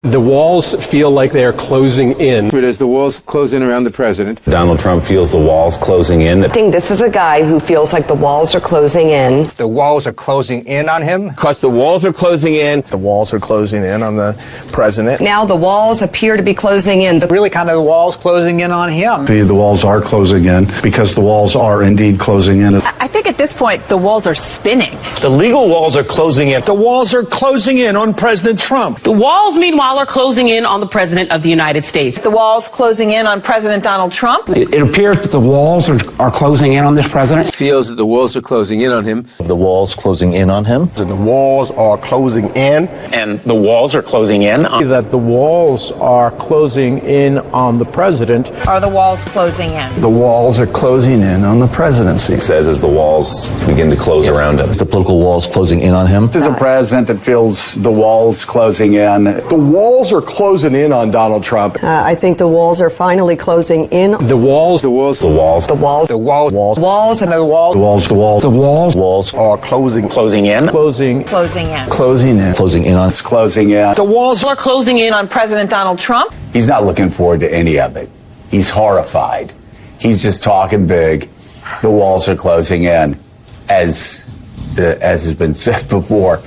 The walls feel like they are closing in. As the walls close in around the president. Donald Trump feels the walls closing in. I think this is a guy who feels like the walls are closing in. The walls are closing in on him. Because the walls are closing in. The walls are closing in on the president. Now the walls appear to be closing in. Really kind of the walls closing in on him. The walls are closing in because the walls are indeed closing in. I think at this point the walls are spinning. The legal walls are closing in. The walls are closing in on President Trump. The walls, meanwhile, are closing in on the President of the United States. The walls closing in on President Donald Trump. It appears that the walls are closing in on this president. Feels that the walls are closing in on him. The walls closing in on him. The walls are closing in. And the walls are closing in on... That the walls are closing in on the president. Are the walls closing in? The walls are closing in on the presidency. He says as the walls begin to close around him. The political walls closing in on him. This is a president that feels the walls closing in. The walls are closing in on Donald Trump. I think the walls are finally closing in. The walls. The walls. The walls. The walls. Walls and The walls. The walls. The walls. Walls are closing in. Closing in. Closing in. Closing in on. It's closing in. The walls are closing in On President Donald Trump. He's not looking forward to any of it. He's horrified. He's just talking big. The walls are closing in, as has been said before.